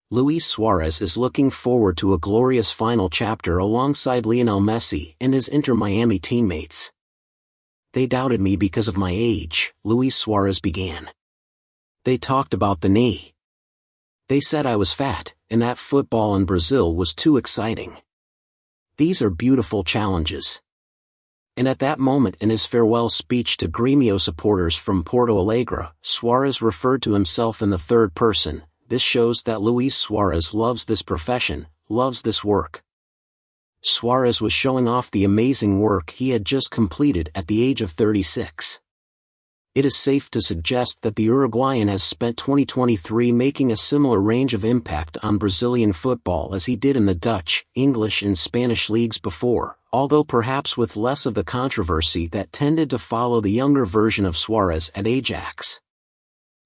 Luis Suarez is looking forward to a glorious final chapter alongside Lionel Messi and his Inter Miami teammates. "They doubted me because of my age," Luis Suarez began. "They talked about the knee. They said I was fat, and that football in Brazil was too exciting. These are beautiful challenges." And at that moment in his farewell speech to Gremio supporters from Porto Alegre, Suarez referred to himself in the third person. This shows that Luis Suarez loves this profession, loves this work. Suarez was showing off the amazing work he had just completed at the age of 36. It is safe to suggest that the Uruguayan has spent 2023 making a similar range of impact on Brazilian football as he did in the Dutch, English and Spanish leagues before, although perhaps with less of the controversy that tended to follow the younger version of Suarez at Ajax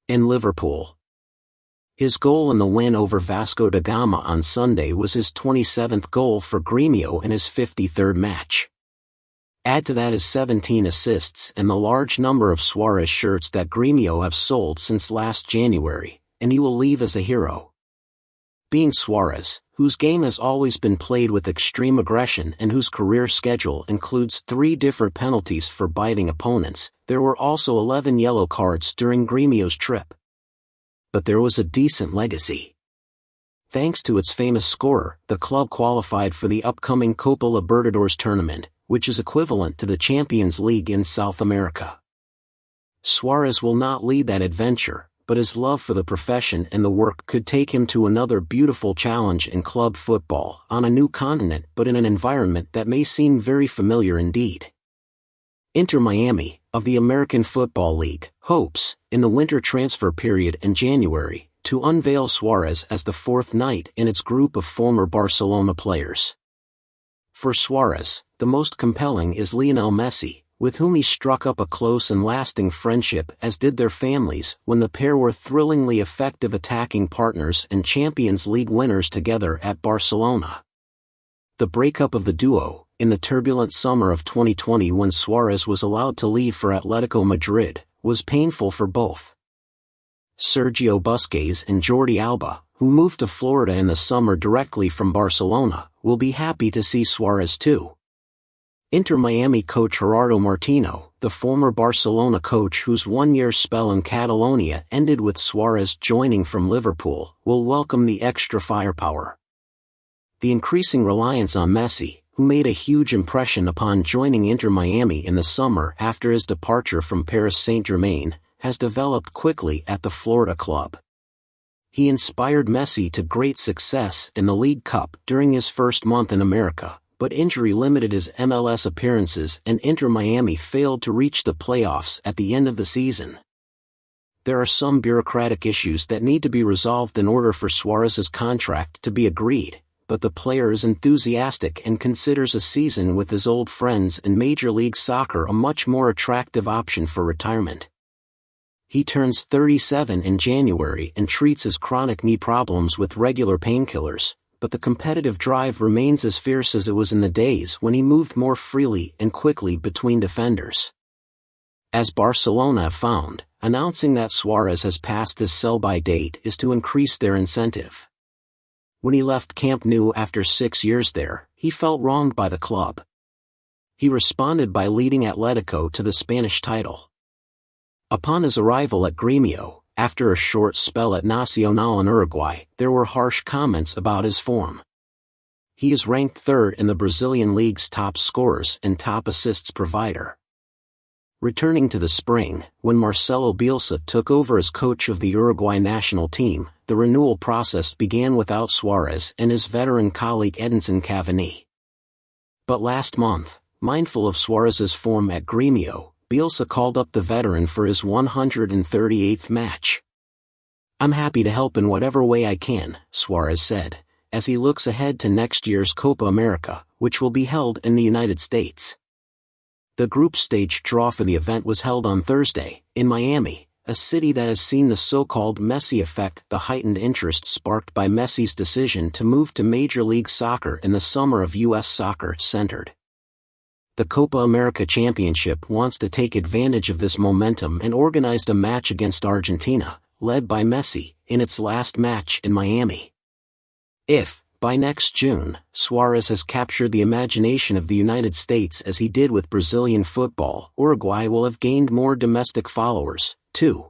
and Liverpool. His goal in the win over Vasco da Gama on Sunday was his 27th goal for Gremio in his 53rd match. Add to that his 17 assists and the large number of Suarez shirts that Gremio have sold since last January, and he will leave as a hero. Being Suarez, whose game has always been played with extreme aggression and whose career schedule includes 3 different penalties for biting opponents, there were also 11 yellow cards during Gremio's trip. But there was a decent legacy. Thanks to its famous scorer, the club qualified for the upcoming Copa Libertadores tournament, which is equivalent to the Champions League in South America. Suarez will not lead that adventure, but his love for the profession and the work could take him to another beautiful challenge in club football, on a new continent but in an environment that may seem very familiar indeed. Inter Miami, of the American Football League, hopes, in the winter transfer period in January, to unveil Suarez as the 4th knight in its group of former Barcelona players. For Suarez, the most compelling is Lionel Messi, with whom he struck up a close and lasting friendship, as did their families, when the pair were thrillingly effective attacking partners and Champions League winners together at Barcelona. The breakup of the duo, in the turbulent summer of 2020 when Suarez was allowed to leave for Atletico Madrid, was painful for both. Sergio Busquets and Jordi Alba, who moved to Florida in the summer directly from Barcelona, will be happy to see Suarez too. Inter Miami coach Gerardo Martino, the former Barcelona coach whose one-year spell in Catalonia ended with Suarez joining from Liverpool, will welcome the extra firepower. The increasing reliance on Messi, who made a huge impression upon joining Inter Miami in the summer after his departure from Paris Saint-Germain, has developed quickly at the Florida club. He inspired Messi to great success in the League Cup during his first month in America, but injury limited his MLS appearances and Inter Miami failed to reach the playoffs at the end of the season. There are some bureaucratic issues that need to be resolved in order for Suarez's contract to be agreed, but the player is enthusiastic and considers a season with his old friends in Major League Soccer a much more attractive option for retirement. He turns 37 in January and treats his chronic knee problems with regular painkillers, but the competitive drive remains as fierce as it was in the days when he moved more freely and quickly between defenders. As Barcelona have found, announcing that Suarez has passed his sell-by date is to increase their incentive. When he left Camp Nou after 6 years there, he felt wronged by the club. He responded by leading Atletico to the Spanish title. Upon his arrival at Gremio, after a short spell at Nacional in Uruguay, there were harsh comments about his form. He is ranked 3rd in the Brazilian league's top scorers and top assists provider. Returning to the spring, when Marcelo Bielsa took over as coach of the Uruguay national team, the renewal process began without Suarez and his veteran colleague Edinson Cavani. But last month, mindful of Suarez's form at Gremio, Bielsa called up the veteran for his 138th match. "I'm happy to help in whatever way I can," Suarez said, as he looks ahead to next year's Copa America, which will be held in the United States. The group stage draw for the event was held on Thursday, in Miami, a city that has seen the so-called Messi effect, the heightened interest sparked by Messi's decision to move to Major League Soccer in the summer of U.S. soccer centered. The Copa America Championship wants to take advantage of this momentum and organized a match against Argentina, led by Messi, in its last match in Miami. If, by next June, Suarez has captured the imagination of the United States as he did with Brazilian football, Uruguay will have gained more domestic followers, too.